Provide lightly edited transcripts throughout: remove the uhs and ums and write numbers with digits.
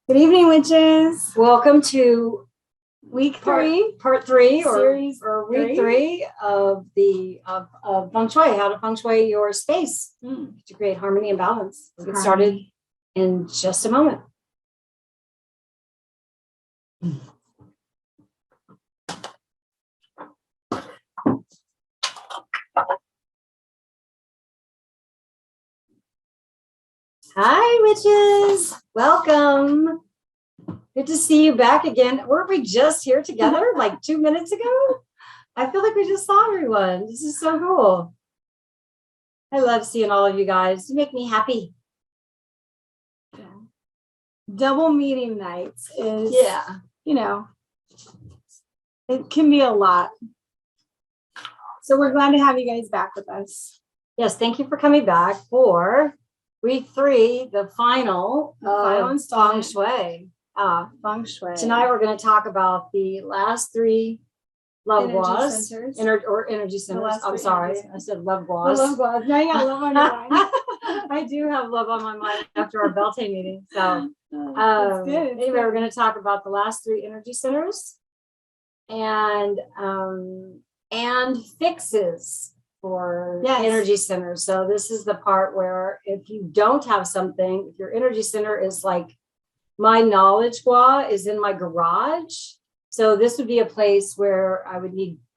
Good evening, witches. Welcome to Week part 3, three, Series or week three of Feng Shui, how to Feng Shui your space to create harmony and balance. We'll get started in just a moment. Hi, witches. Welcome. Good to see you back again. Weren't we just here together like 2 minutes ago? I feel like we just saw everyone. This is so cool. I love seeing all of you guys. You make me happy. Double meeting nights is, Yeah. It can be a lot. So we're glad to have you guys back with us. Yes, thank you for coming back for week 3, the final installment. Feng Shui. Feng Shui. Tonight we're going to talk about the last 3 love guas, energy centers. I'm sorry, I said love guas. Love guas. Now you got love on your mind. I do have love on my mind after our Beltane meeting. So anyway, we're going to talk about the last 3 energy centers and fixes for energy centers. So this is the part where if you don't have something, if your energy center is like my knowledge gua is in my garage. So this would be a place where I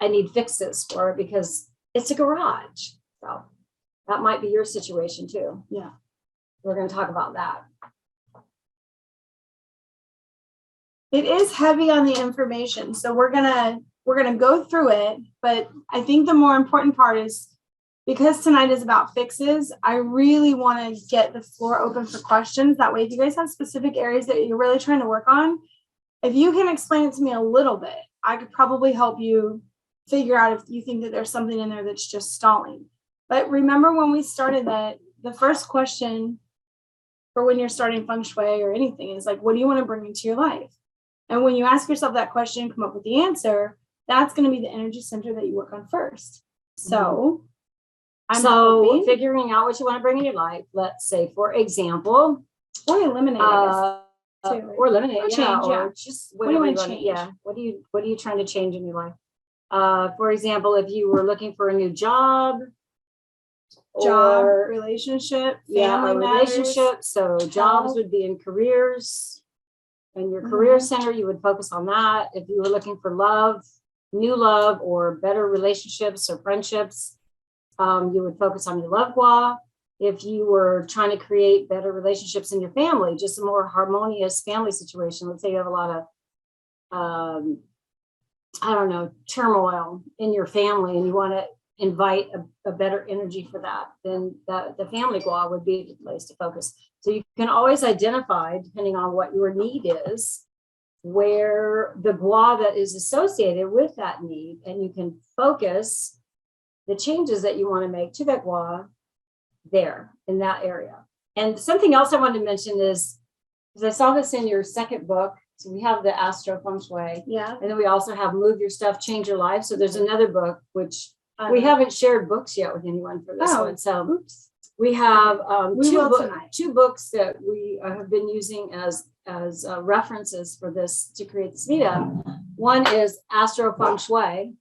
need fixes for it because it's a garage. So that might be your situation too. Yeah. We're going to talk about that. It is heavy on the information. So we're gonna go through it, but I think the more important part is because tonight is about fixes, I really want to get the floor open for questions. That way, if you guys have specific areas that you're really trying to work on, if you can explain it to me a little bit, I could probably help you figure out if you think that there's something in there that's just stalling. But remember when we started that the first question for when you're starting Feng Shui or anything is like, what do you want to bring into your life? And when you ask yourself that question, come up with the answer, that's going to be the energy center that you work on first. So figuring out what you want to bring in your life, let's say, for example, or eliminate, or eliminate, or change, or just what do you want to change? Yeah. What are you trying to change in your life? For example, if you were looking for a new job, relationship, family relationship. So jobs would be in careers. In your career center, you would focus on that. If you were looking for love, new love, or better relationships or friendships, you would focus on your love gua. If you were trying to create better relationships in your family, just a more harmonious family situation. Let's say you have a lot of, turmoil in your family and you want to invite a better energy for that, then the family gua would be the place to focus. So you can always identify, depending on what your need is, where the gua that is associated with that need, and you can focus the changes that you want to make to that gua there in that area. And something else I wanted to mention is, because I saw this in your second book, so we have the Astro Feng Shui, and then we also have Move Your Stuff, Change Your Life. So there's another book which we haven't shared books yet with anyone for this one. So we have two books that we have been using as references for this to create this meetup. One is Astro Feng Shui.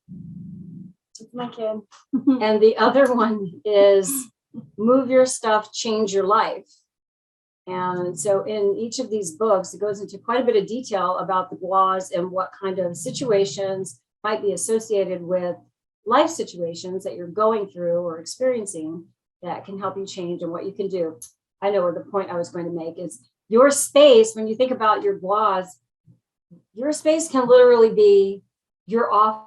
It's my kid. And the other one is Move Your Stuff, Change Your Life. And so in each of these books, it goes into quite a bit of detail about the guas and what kind of situations might be associated with life situations that you're going through or experiencing that can help you change and what you can do. I know what the point I was going to make is your space. When you think about your guas, your space can literally be your office.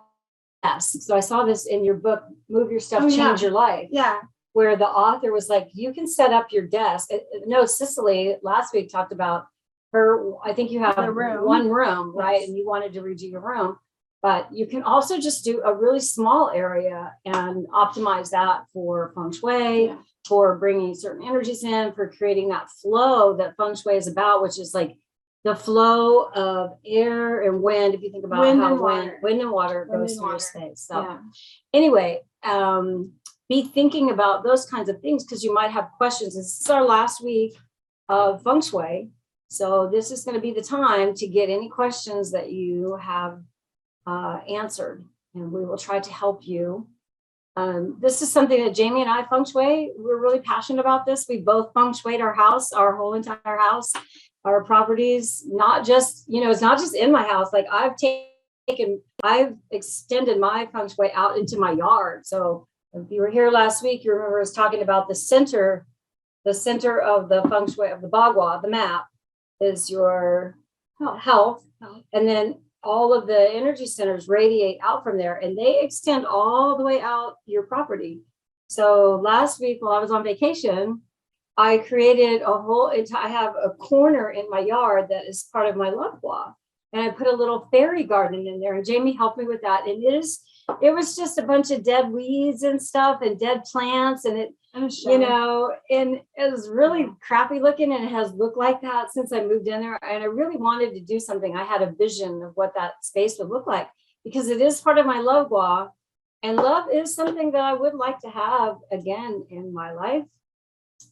So I saw this in your book, Move Your Stuff, Change Your Life. Yeah. Where the author was like, you can set up your desk. No, Cicely last week talked about her, I think you have one room, right? And you wanted to redo your room, but you can also just do a really small area and optimize that for Feng Shui, for bringing certain energies in, for creating that flow that Feng Shui is about, which is like the flow of air and wind. If you think about wind and water goes through your space. So anyway, be thinking about those kinds of things because you might have questions. This is our last week of Feng Shui. So this is going to be the time to get any questions that you have answered, and we will try to help you. This is something that Jamie and I Feng Shui, we're really passionate about this. We both Feng Shuied our house, our whole entire house, our properties, not just, it's not just in my house. Like I've extended my Feng Shui out into my yard. So if you were here last week, you remember us talking about the center of the Feng Shui of the Bagua, the map, is your health. And then all of the energy centers radiate out from there, and they extend all the way out your property. So last week while I was on vacation, I created I have a corner in my yard that is part of my love block. And I put a little fairy garden in there, and Jamie helped me with that. And it was just a bunch of dead weeds and stuff and dead plants. And and it was really crappy looking, and it has looked like that since I moved in there. And I really wanted to do something. I had a vision of what that space would look like, because it is part of my love block, and love is something that I would like to have again in my life.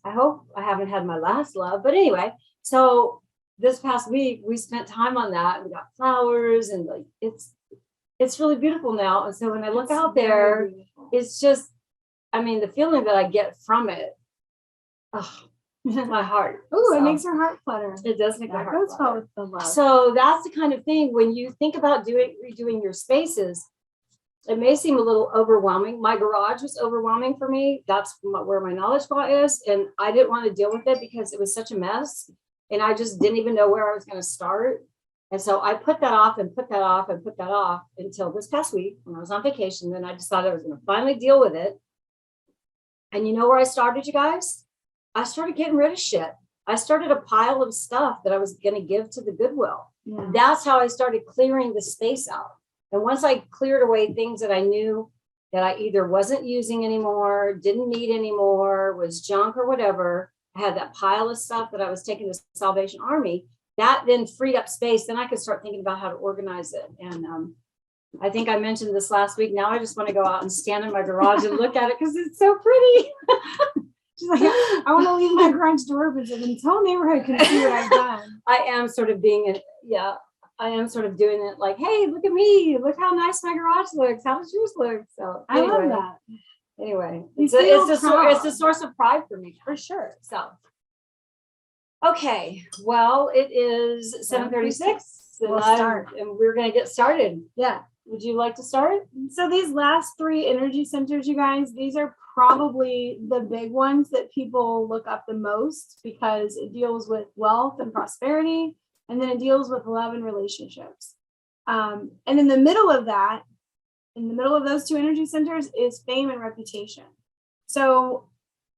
I hope I haven't had my last love, but anyway, so this past week we spent time on that. We got flowers, and like it's really beautiful now. And so when I look out there, it's just, the feeling that I get from it, my heart. Oh, it makes your heart flutter. It does make my heart goes well flutter. with the love. So that's the kind of thing, when you think about redoing your spaces, it may seem a little overwhelming. My garage was overwhelming for me. That's where my knowledge spot is. And I didn't want to deal with it because it was such a mess. And I just didn't even know where I was going to start. And so I put that off and put that off and put that off until this past week when I was on vacation. Then I decided I was going to finally deal with it. And you know where I started, you guys? I started getting rid of shit. I started a pile of stuff that I was going to give to the Goodwill. Yeah. That's how I started clearing the space out. And once I cleared away things that I knew that I either wasn't using anymore, didn't need anymore, was junk or whatever, I had that pile of stuff that I was taking to Salvation Army. That then freed up space. Then I could start thinking about how to organize it. And I think I mentioned this last week. Now I just want to go out and stand in my garage and look at it because it's so pretty. She's like, I want to leave my garage door open so the whole neighborhood can see what I've done. I am sort of doing it like, hey, look at me. Look how nice my garage looks. How does yours look? So anyway, I love that. Anyway, it's a source of pride for me, for sure. So, okay. Well, it is 7:36. We'll start. And we're going to get started. Yeah. Would you like to start? So these last 3 energy centers, you guys, these are probably the big ones that people look up the most because it deals with wealth and prosperity, and then it deals with love and relationships. And in the middle of that, in the middle of those 2 energy centers is fame and reputation. So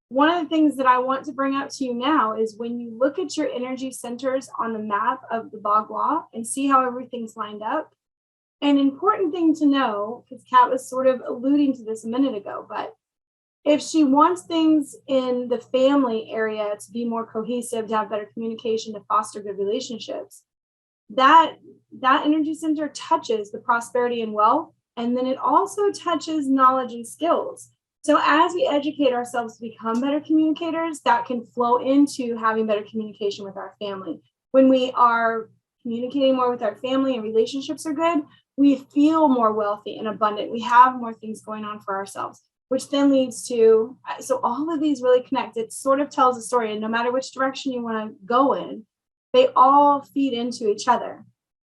one of the things that I want to bring up to you now is when you look at your energy centers on the map of the Bagua and see how everything's lined up. An important thing to know, because Kat was sort of alluding to this a minute ago, but if she wants things in the family area to be more cohesive, to have better communication, to foster good relationships, that energy center touches the prosperity and wealth, and then it also touches knowledge and skills. So as we educate ourselves to become better communicators, that can flow into having better communication with our family. When we are communicating more with our family and relationships are good, we feel more wealthy and abundant. We have more things going on for ourselves, which then leads to, so all of these really connect. It sort of tells a story, and no matter which direction you want to go in, they all feed into each other.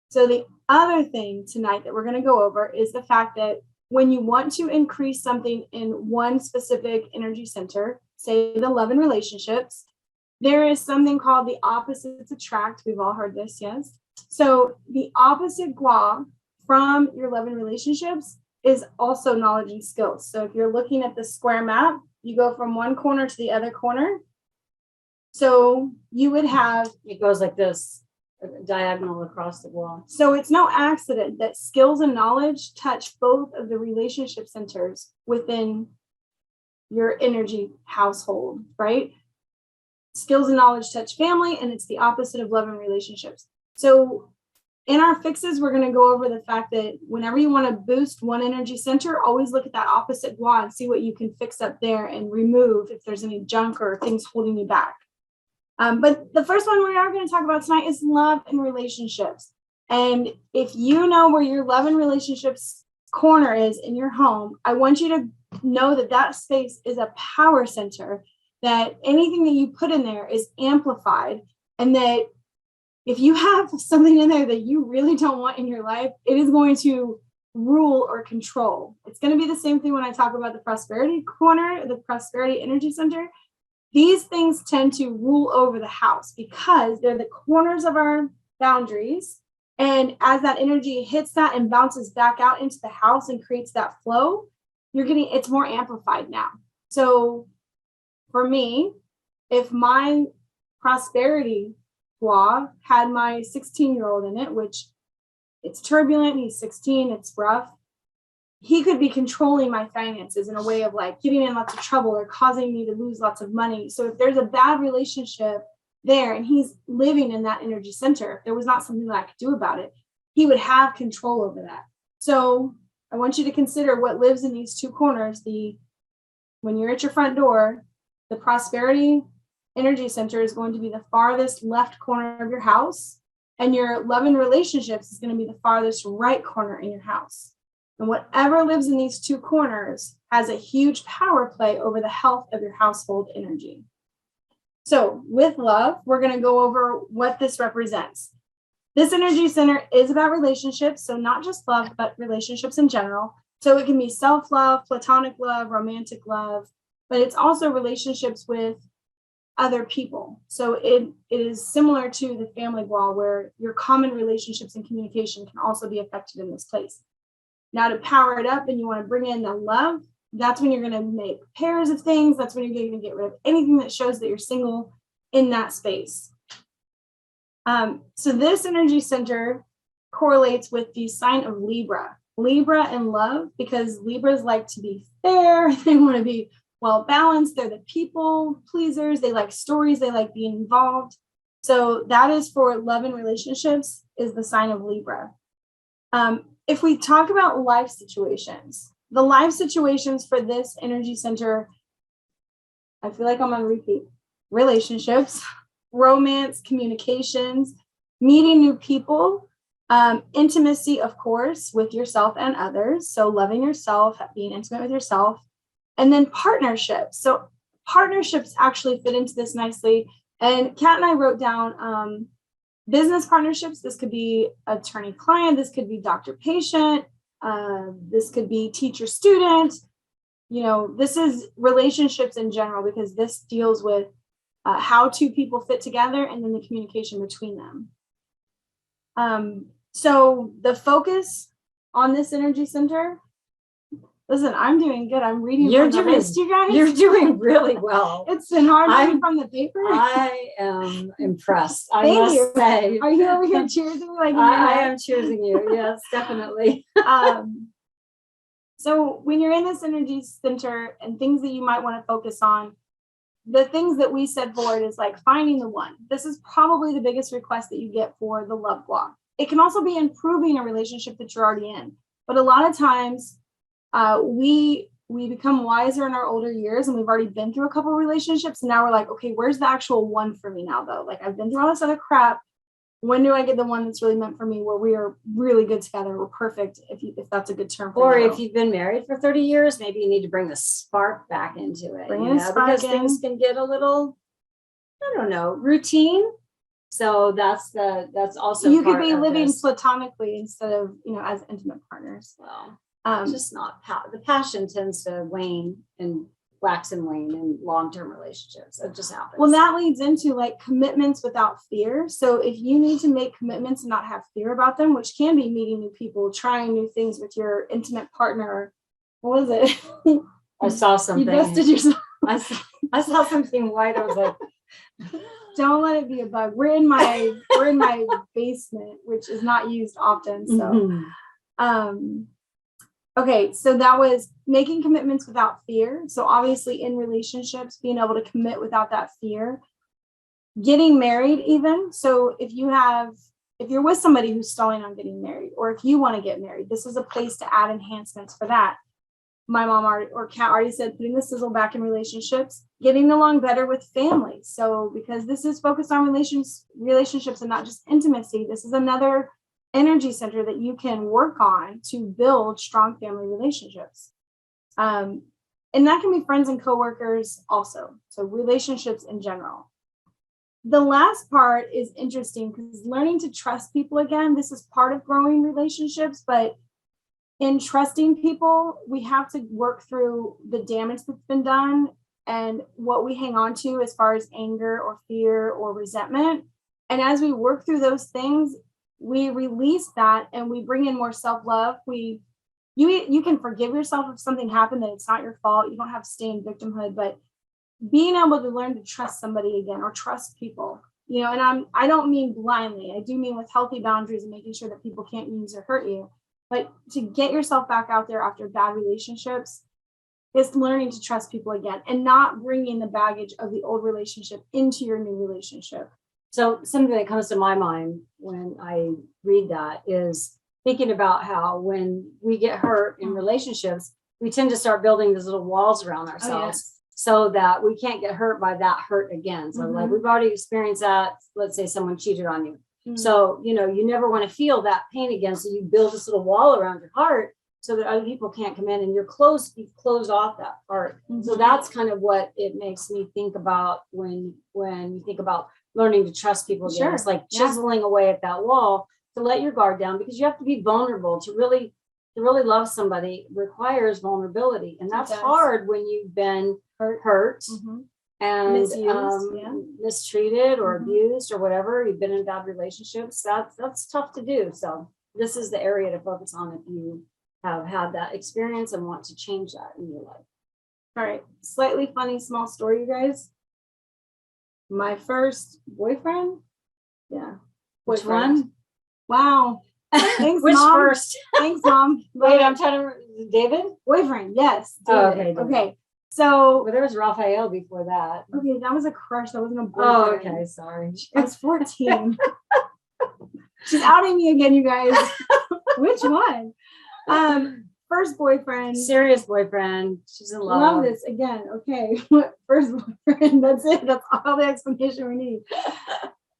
So the other thing tonight that we're going to go over is the fact that when you want to increase something in one specific energy center, say the love and relationships, there is something called the opposites attract. We've all heard this, yes? So the opposite gua from your love and relationships is also knowledge and skills. So if you're looking at the square map, you go from one corner to the other corner. So you would have, it goes like this, diagonal across the wall. So it's no accident that skills and knowledge touch both of the relationship centers within your energy household, right? Skills and knowledge touch family, and it's the opposite of love and relationships. So in our fixes, we're going to go over the fact that whenever you want to boost one energy center, always look at that opposite gua and see what you can fix up there and remove if there's any junk or things holding you back. But the first one we are going to talk about tonight is love and relationships. And if you know where your love and relationships corner is in your home, I want you to know that that space is a power center, that anything that you put in there is amplified, and that if you have something in there that you really don't want in your life, it is going to rule or control. It's going to be the same thing when I talk about the prosperity corner, the prosperity energy center. These things tend to rule over the house because they're the corners of our boundaries. And as that energy hits that and bounces back out into the house and creates that flow, it's more amplified now. So for me, if my prosperity law had my 16-year-old in it, which it's turbulent, he's 16, it's rough, he could be controlling my finances in a way of like getting in lots of trouble or causing me to lose lots of money. So if there's a bad relationship there and he's living in that energy center, if there was not something that I could do about it, he would have control over that. So I want you to consider what lives in these two corners. When you're at your front door, the prosperity energy center is going to be the farthest left corner of your house, and your love and relationships is going to be the farthest right corner in your house. And whatever lives in these two corners has a huge power play over the health of your household energy. So with love, we're going to go over what this represents. This energy center is about relationships, so not just love, but relationships in general. So it can be self-love, platonic love, romantic love, but it's also relationships with other people. So it is similar to the family wall, where your common relationships and communication can also be affected in this place. Now, to power it up and you want to bring in the love, that's when you're going to make pairs of things. That's when you're going to get rid of anything that shows that you're single in that space. So this energy center correlates with the sign of Libra. Libra and love, because Libras like to be fair. They want to be well balanced. They're the people pleasers. They like stories. They like being involved. So that is for love and relationships, is the sign of Libra. If we talk about life situations, the life situations for this energy center, I feel like I'm on repeat: relationships, romance, communications, meeting new people, intimacy, of course, with yourself and others. So loving yourself, being intimate with yourself, and then partnerships. So partnerships actually fit into this nicely. And Kat and I wrote down business partnerships. This could be attorney-client. This could be doctor-patient. This could be teacher-student. This is relationships in general, because this deals with how two people fit together and then the communication between them. So the focus on this energy center, listen, I'm doing good. I'm reading from the list, you guys. You're doing really well. It's been hard reading from the paper. I am impressed. I Thank must you. say. Are you over here cheering? I am cheering you. Yes, definitely. So when you're in this energy center and things that you might want to focus on, the things that we said forward is like finding the one. This is probably the biggest request that you get for the love block. It can also be improving a relationship that you're already in. But a lot of times we become wiser in our older years, and we've already been through a couple of relationships. And now we're like, okay, where's the actual one for me now, though? Like, I've been through all this other crap. When do I get the one that's really meant for me, where we are really good together? We're perfect, if that's a good term for Or you. if you've been married for 30 years, maybe you need to bring the spark back into it. Because things can get a little, I don't know, routine. So that's also you could be living platonically instead of as intimate partners. Well, just not the passion tends to wane and wax and wane in long-term relationships. It just happens. Well, that leads into like commitments without fear. So if you need to make commitments and not have fear about them, which can be meeting new people, trying new things with your intimate partner. What was it? I saw something. You dusted yourself. I saw something white. I was like, don't let it be a bug. We're in my basement, which is not used often. So okay, so that was making commitments without fear. So obviously in relationships, being able to commit without that fear. Getting married even. So if you're with somebody who's stalling on getting married, or if you want to get married, this is a place to add enhancements for that. my mom or Kat already said, putting the sizzle back in relationships, getting along better with families. So because this is focused on relationships and not just intimacy, this is another energy center that you can work on to build strong family relationships. And that can be friends and coworkers also. So relationships in general. The last part is interesting because learning to trust people again, this is part of growing relationships, but in trusting people, we have to work through the damage that's been done and what we hang on to as far as anger or fear or resentment. And as we work through those things, we release that and we bring in more self-love. You can forgive yourself if something happened, that it's not your fault. You don't have to stay in victimhood, but being able to learn to trust somebody again or trust people, and I don't mean blindly. I do mean with healthy boundaries and making sure that people can't use or hurt you. But to get yourself back out there after bad relationships is learning to trust people again and not bringing the baggage of the old relationship into your new relationship. So something that comes to my mind when I read that is thinking about how when we get hurt in relationships, we tend to start building these little walls around ourselves so that we can't get hurt by that hurt again. So like we've already experienced that. Let's say someone cheated on you. So, you never want to feel that pain again. So you build this little wall around your heart so that other people can't come in and you've closed off that part. So that's kind of what it makes me think about when you think about learning to trust people again. Sure. It's like chiseling away at that wall to let your guard down, because you have to be vulnerable to really love somebody requires vulnerability. And that's hard when you've been hurt. And mistreated or abused or whatever, you've been in bad relationships, that's tough to do. So this is the area to focus on if you have had that experience and want to change that in your life. All right, slightly funny small story, you guys. My first boyfriend, Which one? Wow. Thanks, Which Mom. first? Thanks, Mom. Wait, I'm trying to David? Boyfriend, yes. David. Oh, okay. So there was Raphael before that. Okay, that was a crush. That wasn't a boyfriend. Oh, okay, sorry. I was 14. She's outing me again, you guys. Which one? First boyfriend. Serious boyfriend. She's in love. Love this again. Okay. First boyfriend. That's it. That's all the explanation we need.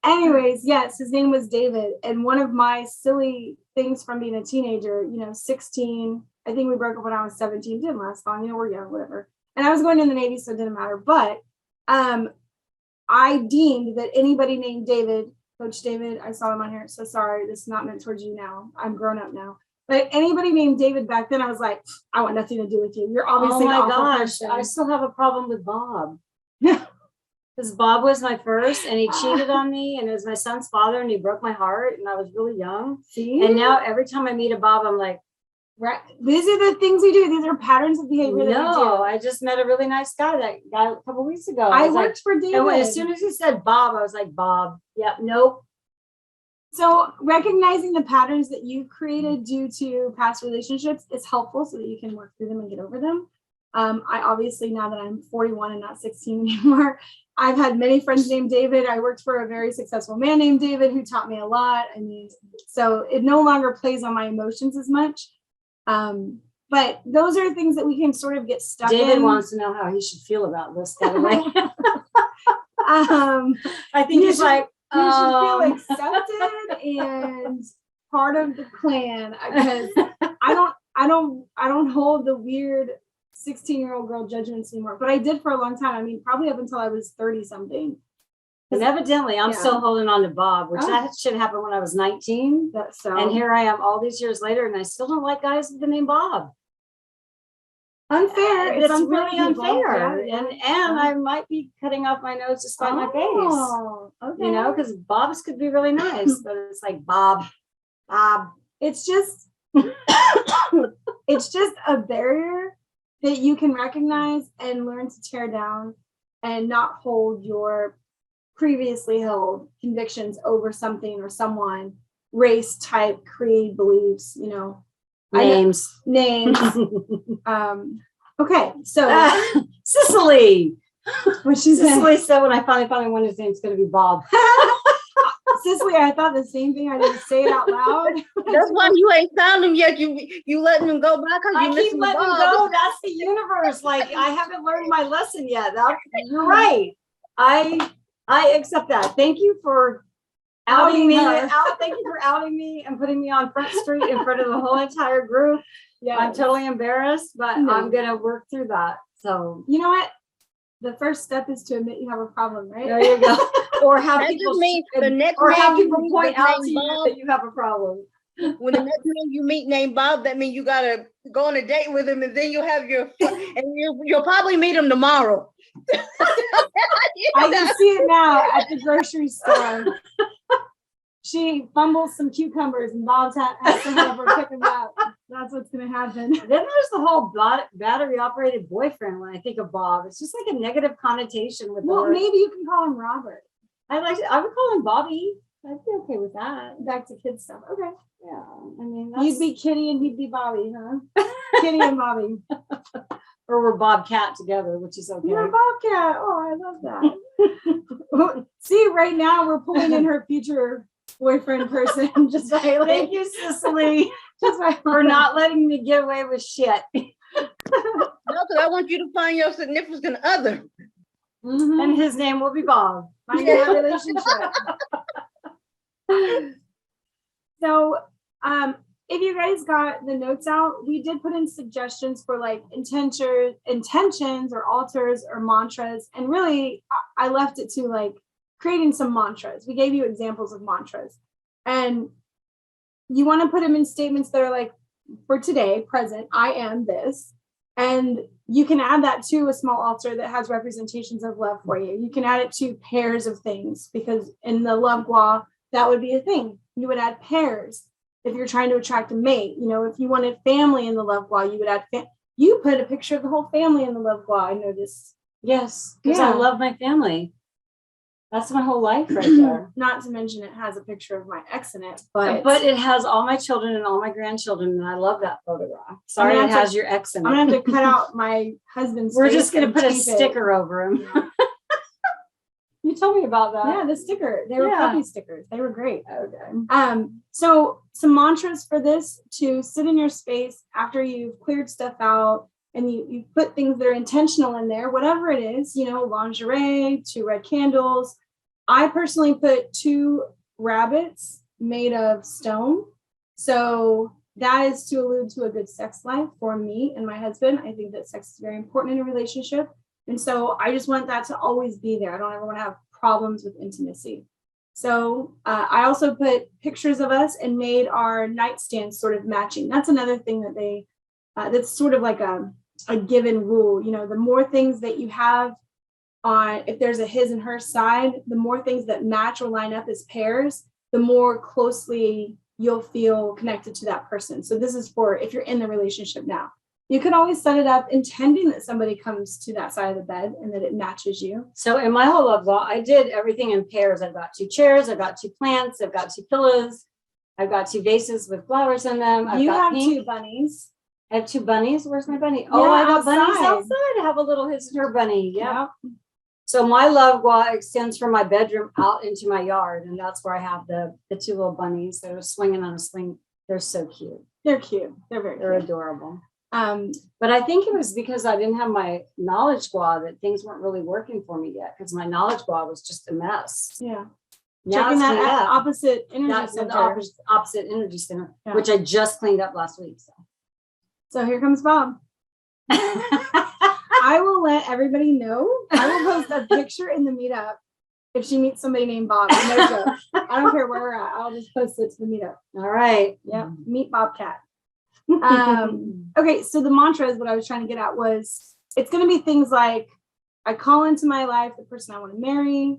Anyways, yes, his name was David. And one of my silly things from being a teenager, 16, I think we broke up when I was 17. Didn't last long. We're young, whatever. And I was going in the Navy, so it didn't matter. But I deemed that anybody named David, Coach David, I saw him on here. So sorry, this is not meant towards you now. I'm grown up now. But anybody named David back then, I was like, I want nothing to do with you. You're obviously an awful person. I still have a problem with Bob. Because Bob was my first and he cheated on me and it was my son's father and he broke my heart and I was really young. See? And now every time I meet a Bob, I'm like, right. These are the things we do. These are patterns of behavior that we do. I just met a really nice guy a couple weeks ago. I worked for David. And as soon as he said Bob, I was like, Bob. Yep. Nope. So recognizing the patterns that you've created due to past relationships is helpful so that you can work through them and get over them. I obviously, now that I'm 41 and not 16 anymore, I've had many friends named David. I worked for a very successful man named David who taught me a lot. I mean, so it no longer plays on my emotions as much. But those are things that we can sort of get stuck in. David wants to know how he should feel about this, by the way. I think he's like, you should feel accepted and part of the clan, because I don't hold the weird 16-year-old girl judgments anymore, but I did for a long time. I mean, probably up until I was 30 something. And evidently I'm still holding on to Bob, which that should happen when I was 19. And here I am all these years later and I still don't like guys with the name Bob. Unfair. It's really unfair. Yeah. And I might be cutting off my nose to spite my face. Okay. Because Bob's could be really nice, but it's like Bob. It's just it's just a barrier that you can recognize and learn to tear down and not hold your previously held convictions over something or someone, race, type, creed, beliefs, names. Okay, so Cicely. What she said. Cicely said when I finally found one, his name's going to be Bob. Cicely, I thought the same thing. I didn't say it out loud. That's why you ain't found him yet. You letting them go by because I you keep missing the letting them ball. go. That's the universe. Like I haven't learned my lesson yet. You're right. I accept that. Thank you for outing me. Thank you for outing me and putting me on Front Street in front of the whole entire group. Yeah, I'm totally embarrassed, but I'm gonna work through that. So you know what? The first step is to admit you have a problem, right? there you go. Or have That people just means the next or have man you people meet point that's out to named you Bob, that you have a problem. when the next man you meet named Bob, that means you gotta go on a date with him, and then you'll have you'll probably meet him tomorrow. I can see it now at the grocery store. She fumbles some cucumbers and Bob's has to help her pick them up. That's what's going to happen. Then there's the whole battery operated boyfriend. When I think of Bob, it's just like a negative connotation with the Well, word. maybe you can call him Robert. I would call him Bobby. I'd be okay with that. Back to kid stuff. Okay. Yeah. I mean, You'd be Kitty and he'd be Bobby, huh? Kitty and Bobby. or we're Bobcat together, which is okay. You're a Bobcat. Oh, I love that. See, right now we're pulling in her future boyfriend person just by like, Thank you, Cicely, just by for not letting me get away with shit. No, because I want you to find your significant other. Mhm. And his name will be Bob. Finding that relationship. So, if you guys got the notes out, we did put in suggestions for like intentions or altars or mantras. And really, I left it to like creating some mantras. We gave you examples of mantras. And you want to put them in statements that are like, for today, present, I am this. And you can add that to a small altar that has representations of love for you. You can add it to pairs of things, because in the love gua, that would be a thing. You would add pairs if you're trying to attract a mate. You know, if you wanted family in the love gua, you would add you put a picture of the whole family in the love gua. I noticed. Yes, because I love my family. That's my whole life right there. Not to mention it has a picture of my ex in it, But it has all my children and all my grandchildren, and I love that photograph. Sorry, gonna it have has your ex in it. I'm gonna have to cut out my husband's. We're face just gonna and put a tape it. sticker over him. You told me about that. Yeah, the sticker. They were puppy stickers. They were great. Okay. So some mantras for this to sit in your space after you've cleared stuff out and you put things that are intentional in there, whatever it is, you know, lingerie, 2 red candles. I personally put 2 rabbits made of stone. So that is to allude to a good sex life for me and my husband. I think that sex is very important in a relationship. And so I just want that to always be there. I don't ever want to have problems with intimacy. So I also put pictures of us and made our nightstand sort of matching. That's another thing that that's sort of like a given rule. You know, the more things that you have on, if there's a his and her side, the more things that match or line up as pairs, the more closely you'll feel connected to that person. So this is for if you're in the relationship now. You can always set it up intending that somebody comes to that side of the bed and that it matches you. So in my whole love law, I did everything in pairs. I've got 2 chairs, I've got 2 plants, I've got 2 pillows, I've got 2 vases with flowers in them. You have pink. 2 bunnies. I have 2 bunnies. Where's my bunny? Yeah, Oh, I got bunnies outside. outside. I have a little his and her bunny. Yeah. So my love gua extends from my bedroom out into my yard, and that's where I have the 2 little bunnies that are swinging on a swing. They're so cute. They're cute. They're They're cute. adorable. But I think it was because I didn't have my knowledge gua that things weren't really working for me yet, because my knowledge gua was just a mess. Yeah. Now Checking it's that cleaned up. opposite energy That's the center. opposite energy center, Yeah. which I just cleaned up last week. So here comes Bob. I will let everybody know. I will post a picture in the meetup if she meets somebody named Bob. No joke. I don't care where we're at. I'll just post it to the meetup. All right. Yep. Meet Bobcat. Okay. So the mantra is what I was trying to get at was it's going to be things like I call into my life the person I want to marry.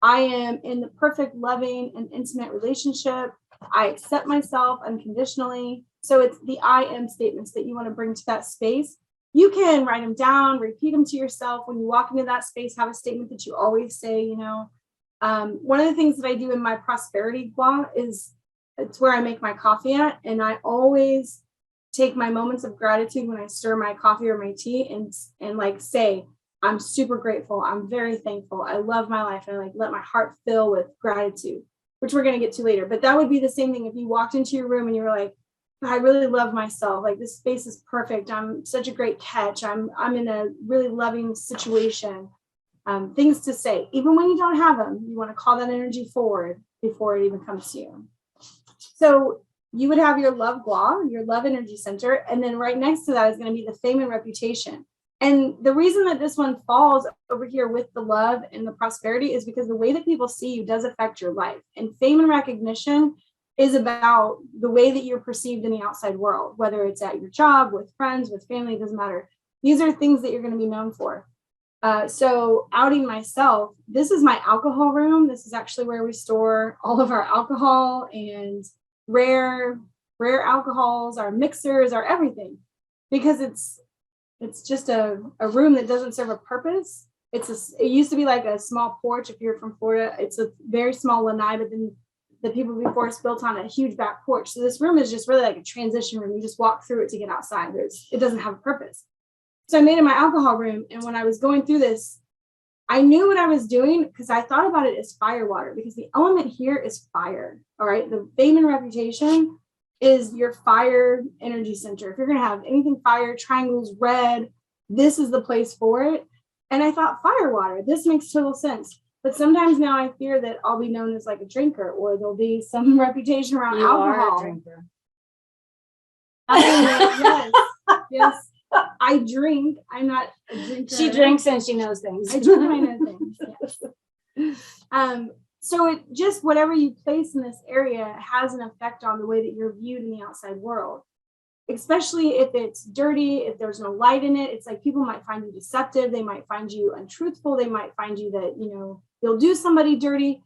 I am in the perfect, loving, and intimate relationship. I accept myself unconditionally. So it's the I am statements that you want to bring to that space. You can write them down, repeat them to yourself. When you walk into that space, have a statement that you always say, you know. One of the things that I do in my prosperity gua is it's where I make my coffee at. And I always take my moments of gratitude when I stir my coffee or my tea and like say, I'm super grateful. I'm very thankful. I love my life. And I like let my heart fill with gratitude. which we're going to get to later. But that would be the same thing if you walked into your room and you were like, I really love myself. Like, this space is perfect. I'm such a great catch. I'm in a really loving situation. Things to say, even when you don't have them, you want to call that energy forward before it even comes to you. So you would have your love gua, your love energy center. And then right next to that is going to be the fame and reputation. And the reason that this one falls over here with the love and the prosperity is because the way that people see you does affect your life. And fame and recognition is about the way that you're perceived in the outside world, whether it's at your job, with friends, with family, it doesn't matter. These are things that you're going to be known for. So outing myself, this is my alcohol room. This is actually where we store all of our alcohol and rare alcohols, our mixers, our everything, because it's just a room that doesn't serve a purpose. It used to be like a small porch. If you're from Florida, it's a very small lanai, but then the people before us built on a huge back porch. So this room is just really like a transition room. You just walk through it to get outside. It doesn't have a purpose. So I made it my alcohol room. And when I was going through this, I knew what I was doing because I thought about it as fire water, because the element here is fire. All right. The fame and reputation is your fire energy center. If you're going to have anything fire, triangles, red, this is the place for it. And I thought fire water, this makes total sense. But sometimes now I fear that I'll be known as like a drinker, or there'll be some reputation around You alcohol. are a drinker. Yes. I drink. I'm not a drinker. She drinks and she knows things. I drink and I know things. Yes. So it just, whatever you place in this area has an effect on the way that you're viewed in the outside world. Especially if it's dirty, if there's no light in it. It's like people might find you deceptive. They might find you untruthful. They might find you that, you'll do somebody dirty.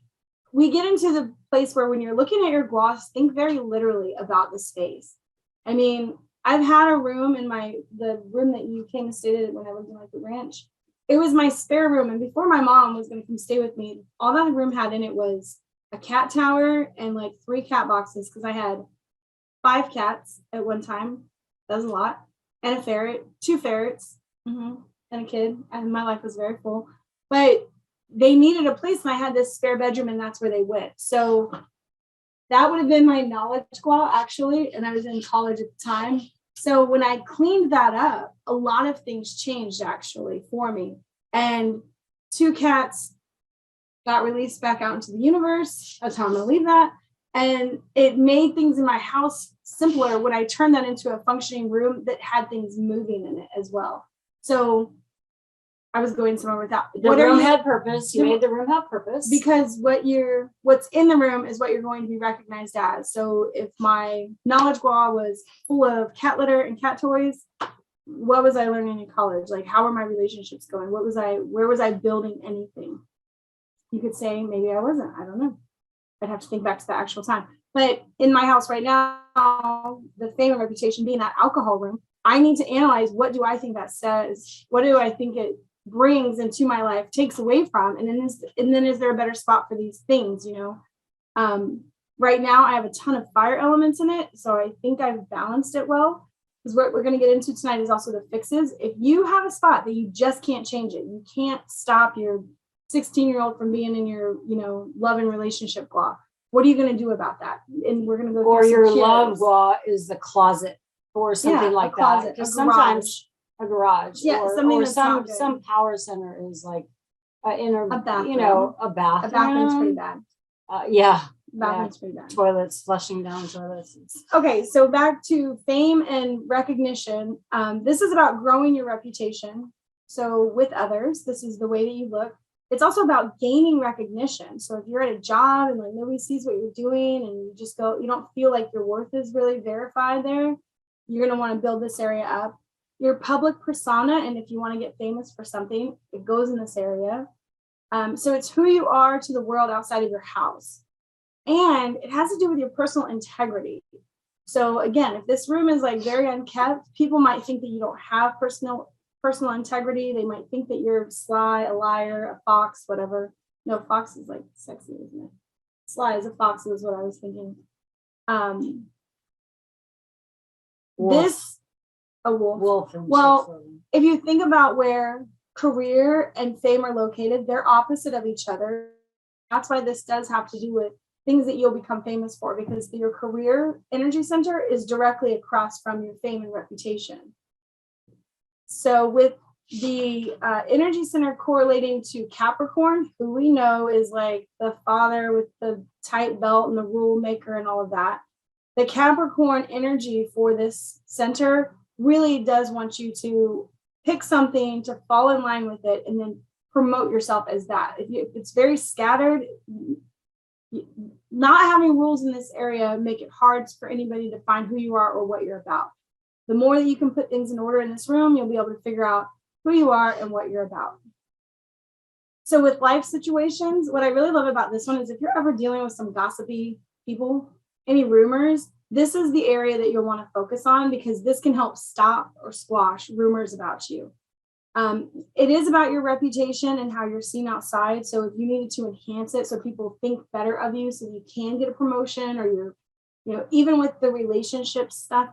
We get into the place where when you're looking at your gloss, think very literally about the space. I mean, I've had a room in the room that you came and stayed at when I lived in like the ranch. It was my spare room. And before my mom was going to come stay with me, all that room had in it was a cat tower and like 3 cat boxes, because I had 5 cats at one time. That was a lot. And a ferret, 2 ferrets, and a kid. And my life was very full. But they needed a place, and I had this spare bedroom, and that's where they went. So that would have been my knowledge squad, actually. And I was in college at the time. So when I cleaned that up, a lot of things changed actually for me. And 2 cats got released back out into the universe. That's how I'm going to leave that. And it made things in my house simpler when I turned that into a functioning room that had things moving in it as well. So I was going somewhere with that. The room had purpose. You made the room have purpose. Because what's in the room is what you're going to be recognized as. So if my knowledge wall was full of cat litter and cat toys, what was I learning in college? Like, how were my relationships going? Where was I building anything? You could say maybe I wasn't. I don't know. I'd have to think back to the actual time. But in my house right now, the fame and reputation being that alcohol room, I need to analyze, what do I think that says? What do I think it brings into my life, takes away from, and then is there a better spot for these things? Right now I have a ton of fire elements in it, so I think I've balanced it well. Because what we're going to get into tonight is also the fixes. If you have a spot that you just can't change it, you can't stop your 16-year-old from being in your love and relationship law, what are you going to do about that? And we're going to go or your love law is the closet or something like that, because sometimes a garage, or some power center is like a bathroom. A bathroom. A bathroom's pretty bad. Bathroom's pretty bad. Toilets, flushing down toilets. Okay, so back to fame and recognition. This is about growing your reputation. So with others, this is the way that you look. It's also about gaining recognition. So if you're at a job and like nobody sees what you're doing, and you don't feel like your worth is really verified there, you're going to want to build this area up. Your public persona, and if you want to get famous for something, it goes in this area. So it's who you are to the world outside of your house. And it has to do with your personal integrity. So again, if this room is like very unkept, people might think that you don't have personal integrity. They might think that you're sly, a liar, a fox, whatever. No, fox is like sexy, isn't it? Sly as a fox is what I was thinking. A wolf. Well, if you think about where career and fame are located, they're opposite of each other. That's why this does have to do with things that you'll become famous for, because your career energy center is directly across from your fame and reputation. So with the energy center correlating to Capricorn, who we know is like the father with the tight belt and the rule maker and all of that, the Capricorn energy for this center really does want you to pick something to fall in line with it and then promote yourself as that. If it's very scattered, not having rules in this area make it hard for anybody to find who you are or what you're about. The more that you can put things in order in this room, you'll be able to figure out who you are and what you're about. So with life situations, what I really love about this one is if you're ever dealing with some gossipy people, any rumors, this is the area that you'll want to focus on, because this can help stop or squash rumors about you. It is about your reputation and how you're seen outside. So if you needed to enhance it so people think better of you, so you can get a promotion, or you're, even with the relationship stuff,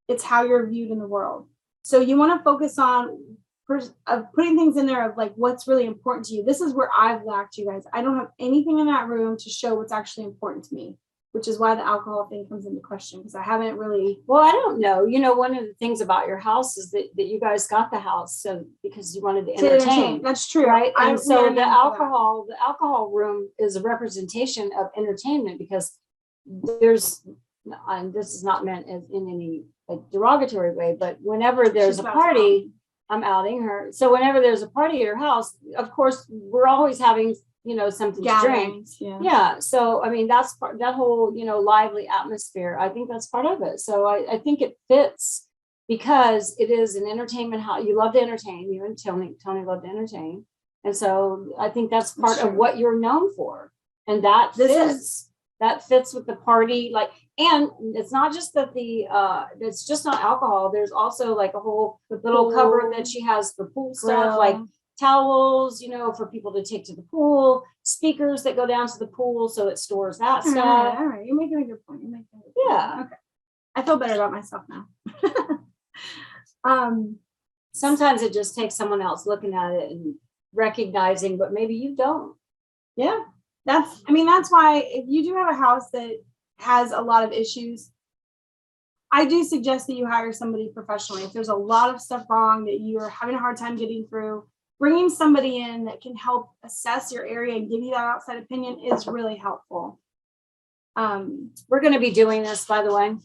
it's how you're viewed in the world. So you want to focus on putting things in there of like what's really important to you. This is where I've lacked, you guys. I don't have anything in that room to show what's actually important to me, which is why the alcohol thing comes into question, because I haven't really. Well, I don't know. One of the things about your house is that you guys got the house because you wanted to entertain. That's true. Right. And so the alcohol room is a representation of entertainment, because and this is not meant as in any derogatory way, but whenever there's a party, I'm outing her. So whenever there's a party at your house, of course, we're always having, something to drink. Yeah. So, I mean, that's part, that whole, lively atmosphere. I think that's part of it. So I think it fits because it is an entertainment house. You love to entertain. You and Tony love to entertain. And so I think that's part of what you're known for. And that fits with the party. And it's not just that it's just not alcohol. There's also like a whole little cupboard that she has for pool stuff, like towels, for people to take to the pool, speakers that go down to the pool. So it stores that stuff. All right. You're making a good point. Yeah. Okay. I feel better about myself now. Sometimes it just takes someone else looking at it and recognizing, but maybe you don't. Yeah. That's why if you do have a house that has a lot of issues, I do suggest that you hire somebody professionally. If there's a lot of stuff wrong that you're having a hard time getting through, bringing somebody in that can help assess your area and give you that outside opinion is really helpful. We're going to be doing this, by the way.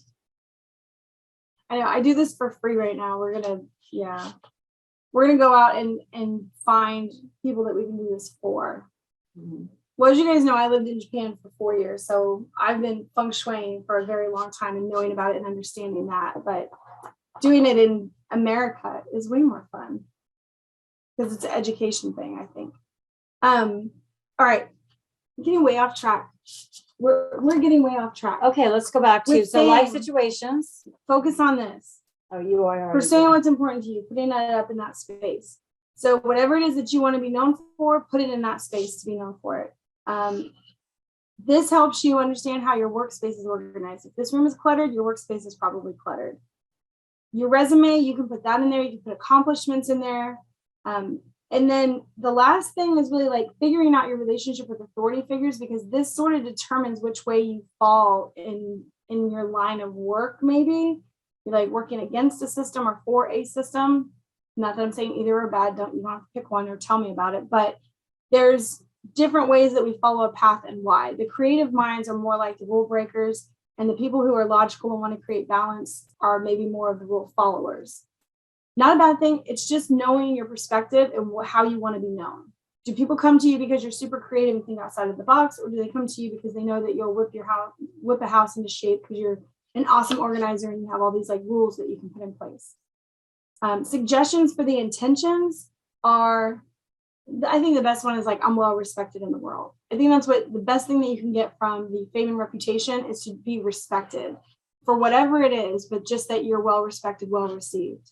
I know I do this for free right now. We're going to go out and find people that we can do this for. Mm-hmm. Well, as you guys know, I lived in Japan for 4 years, so I've been feng shuiing for a very long time and knowing about it and understanding that. But doing it in America is way more fun because it's an education thing, I think. All right, getting way off track. We're getting way off track. Okay, let's go back to life situations. Focus on this. Oh, you are pursuing what's important to you, putting that up in that space. So whatever it is that you want to be known for, put it in that space to be known for it. This helps you understand how your workspace is organized. If this room is cluttered, your workspace is probably cluttered. Your resume, you can put that in there. You can put accomplishments in there. And then the last thing is really like figuring out your relationship with authority figures, because this sort of determines which way you fall in your line of work. Maybe you're like working against a system or for a system. Not that I'm saying either are bad. You don't have to pick one or tell me about it, but there's different ways that we follow a path and why. The creative minds are more like the rule breakers, and the people who are logical and want to create balance are maybe more of the rule followers. Not a bad thing. It's just knowing your perspective and how you want to be known. Do people come to you because you're super creative and think outside of the box, or do they come to you because they know that you'll whip a house into shape because you're an awesome organizer and you have all these like rules that you can put in place? Suggestions for the intentions are, I think the best one is like, I'm well respected in the world. I think that's what the best thing that you can get from the fame and reputation is to be respected for whatever it is, but just that you're well respected, well received.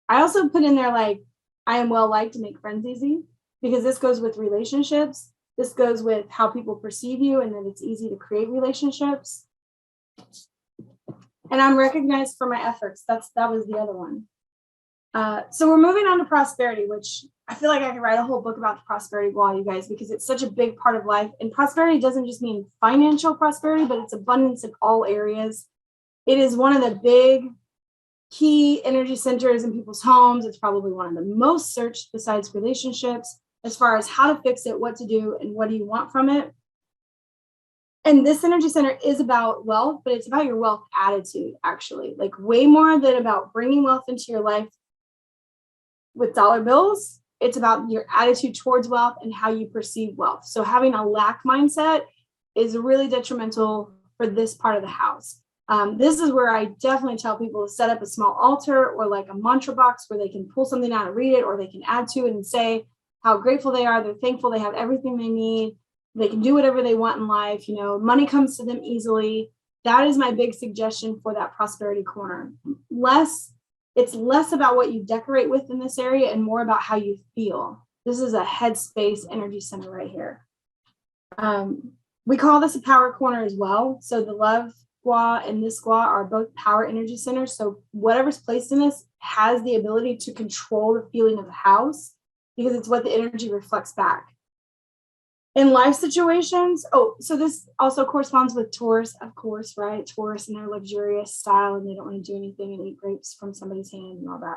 I also put in there like, I am well liked to make friends easy, because this goes with relationships. This goes with how people perceive you and that it's easy to create relationships. And I'm recognized for my efforts. That was the other one. So we're moving on to prosperity, which I feel like I could write a whole book about the prosperity wall, you guys, because it's such a big part of life. And prosperity doesn't just mean financial prosperity, but it's abundance in all areas. It is one of the big key energy centers in people's homes. It's probably one of the most searched besides relationships, as far as how to fix it, what to do, and what do you want from it. And this energy center is about wealth, but it's about your wealth attitude, actually, like way more than about bringing wealth into your life with dollar bills. It's about your attitude towards wealth and how you perceive wealth. So having a lack mindset is really detrimental for this part of the house. This is where I definitely tell people to set up a small altar or like a mantra box where they can pull something out and read it, or they can add to it and say how grateful they are. They're thankful they have everything they need. They can do whatever they want in life. You know, money comes to them easily. That is my big suggestion for that prosperity corner. It's less about what you decorate with in this area and more about how you feel. This is a headspace energy center right here. We call this a power corner as well. So the love squaw and this squaw are both power energy centers. So whatever's placed in this has the ability to control the feeling of the house, because it's what the energy reflects back. In life situations, so this also corresponds with Taurus, of course, right? Taurus and their luxurious style, and they don't want to do anything and eat grapes from somebody's hand and all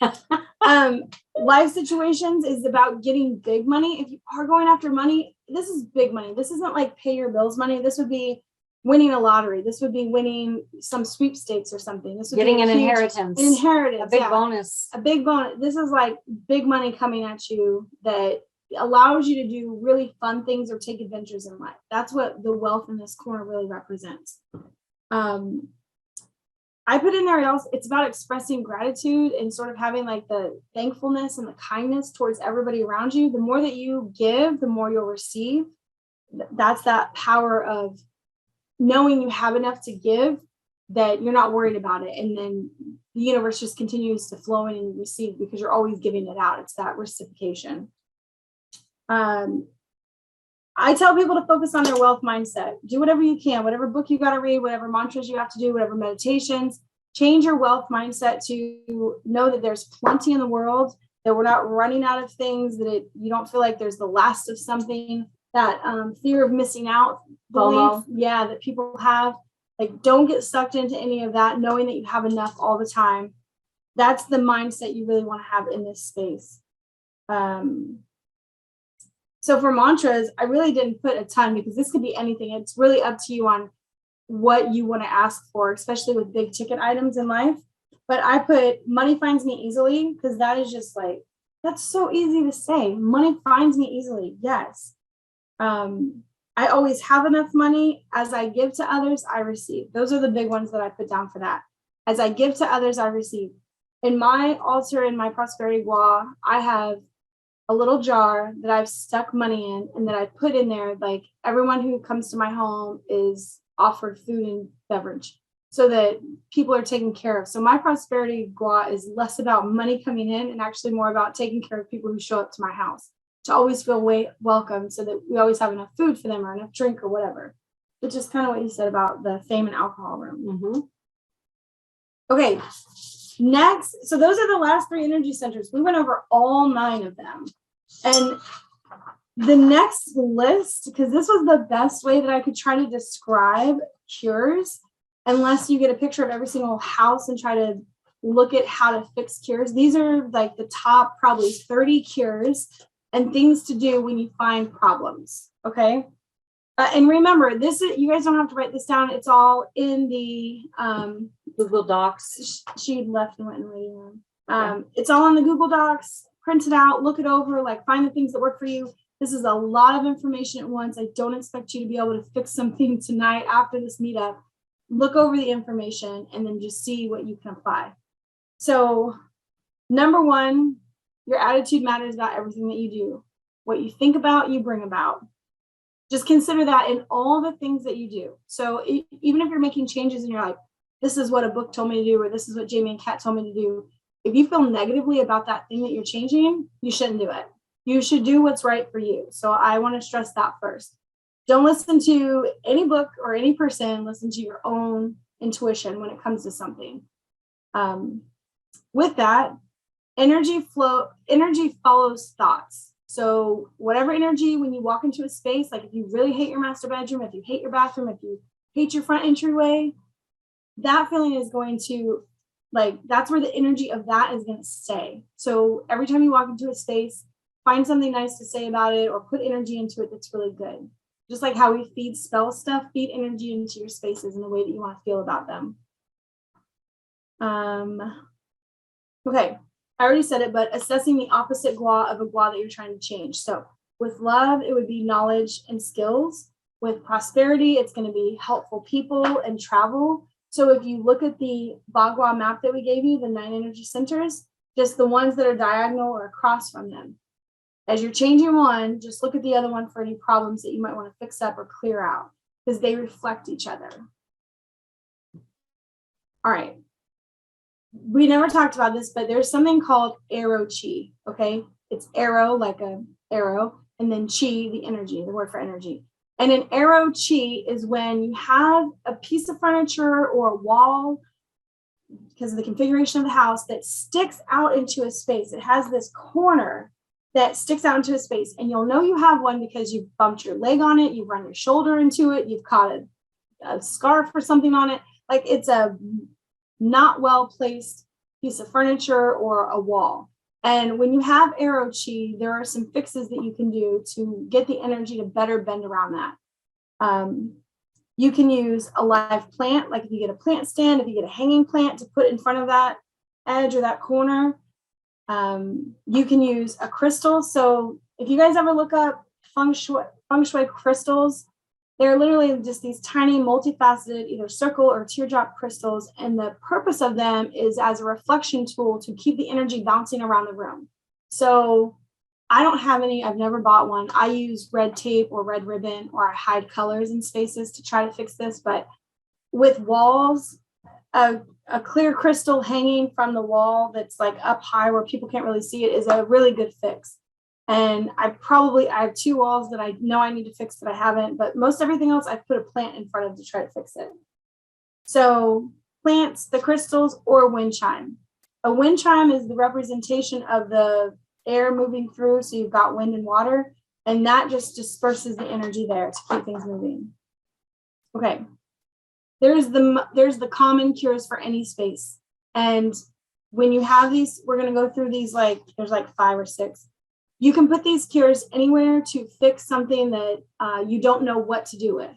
that. Life situations is about getting big money. If you are going after money, this is big money. This isn't like pay your bills money. This would be winning a lottery. This would be winning some sweepstakes or something. This would Getting be an inheritance. An inheritance. A big bonus. A big bonus. This is like big money coming at you that allows you to do really fun things or take adventures in life. That's what the wealth in this corner really represents. I put in there also, it's about expressing gratitude and sort of having like the thankfulness and the kindness towards everybody around you. The more that you give, the more you'll receive. That's that power of knowing you have enough to give, that you're not worried about it. And then the universe just continues to flow in and receive because you're always giving it out. It's that reciprocation. I tell people to focus on their wealth mindset. Do whatever you can, whatever book you got to read, whatever mantras you have to do, whatever meditations. Change your wealth mindset to know that there's plenty in the world, that we're not running out of things, that you don't feel like there's the last of something. That fear of missing out belief, that people have. Like, don't get sucked into any of that, knowing that you have enough all the time. That's the mindset you really want to have in this space. So for mantras, I really didn't put a ton because this could be anything. It's really up to you on what you want to ask for, especially with big ticket items in life. But I put money finds me easily, because that is just like, that's so easy to say. Money finds me easily. Yes. I always have enough money. As I give to others, I receive. Those are the big ones that I put down for that. As I give to others, I receive. In my altar, in my prosperity wall, I have a little jar that I've stuck money in, and that I put in there, like, everyone who comes to my home is offered food and beverage, so that people are taken care of. So my prosperity gua is less about money coming in and actually more about taking care of people who show up to my house, to always feel welcome, so that we always have enough food for them or enough drink or whatever, which is kind of what you said about the fame and alcohol room. Mm-hmm. Okay. Next, so those are the last 3 energy centers. We went over all 9 of them. And the next list, because this was the best way that I could try to describe cures, unless you get a picture of every single house and try to look at how to fix cures. These are like the top probably 30 cures and things to do when you find problems. Okay. And remember, you guys don't have to write this down. It's all in the Google Docs. She left and went in the waiting room. It's all in the Google Docs. Print it out, look it over, like, find the things that work for you. This is a lot of information at once. I don't expect you to be able to fix something tonight after this meetup. Look over the information and then just see what you can apply. So, number 1, your attitude matters about everything that you do. What you think about, you bring about. Just consider that in all the things that you do. So even if you're making changes and you're like, this is what a book told me to do, or this is what Jamie and Kat told me to do, if you feel negatively about that thing that you're changing, you shouldn't do it. You should do what's right for you. So I want to stress that first. Don't listen to any book or any person. Listen to your own intuition when it comes to something. With that, energy follows thoughts. So whatever energy, when you walk into a space, like if you really hate your master bedroom, if you hate your bathroom, if you hate your front entryway, that feeling is going to, like, that's where the energy of that is going to stay. So every time you walk into a space, find something nice to say about it or put energy into it that's really good. Just like how we feed spell stuff, feed energy into your spaces in the way that you want to feel about them. Okay, I already said it, but assessing the opposite gua of a gua that you're trying to change. So with love, it would be knowledge and skills. With prosperity, it's going to be helpful people and travel. So if you look at the Bagua map that we gave you, the 9 energy centers, just the ones that are diagonal or across from them. As you're changing one, just look at the other one for any problems that you might want to fix up or clear out, because they reflect each other. All right. We never talked about this, but there's something called arrow chi, okay? It's arrow, like a arrow, and then chi, the energy, the word for energy. And an arrow chi is when you have a piece of furniture or a wall, because of the configuration of the house, that sticks out into a space. It has this corner that sticks out into a space, and you'll know you have one because you've bumped your leg on it, you've run your shoulder into it, you've caught a scarf or something on it. Like it's a not well placed piece of furniture or a wall. And when you have arrow chi, there are some fixes that you can do to get the energy to better bend around that. You can use a live plant, like if you get a plant stand, if you get a hanging plant to put in front of that edge or that corner. You can use a crystal. So if you guys ever look up Feng Shui crystals, they're literally just these tiny multifaceted either circle or teardrop crystals. And the purpose of them is as a reflection tool to keep the energy bouncing around the room. So I don't have any, I've never bought one. I use red tape or red ribbon, or I hide colors in spaces to try to fix this. But with walls, a clear crystal hanging from the wall that's like up high where people can't really see it is a really good fix. And I have 2 walls that I know I need to fix that I haven't, but most everything else I've put a plant in front of to try to fix it. So plants, the crystals, or wind chime. A wind chime is the representation of the air moving through. So you've got wind and water, and that just disperses the energy there to keep things moving. Okay. There's the common cures for any space. And when you have these, we're going to go through these, like there's like 5 or 6. You can put these cures anywhere to fix something that you don't know what to do with.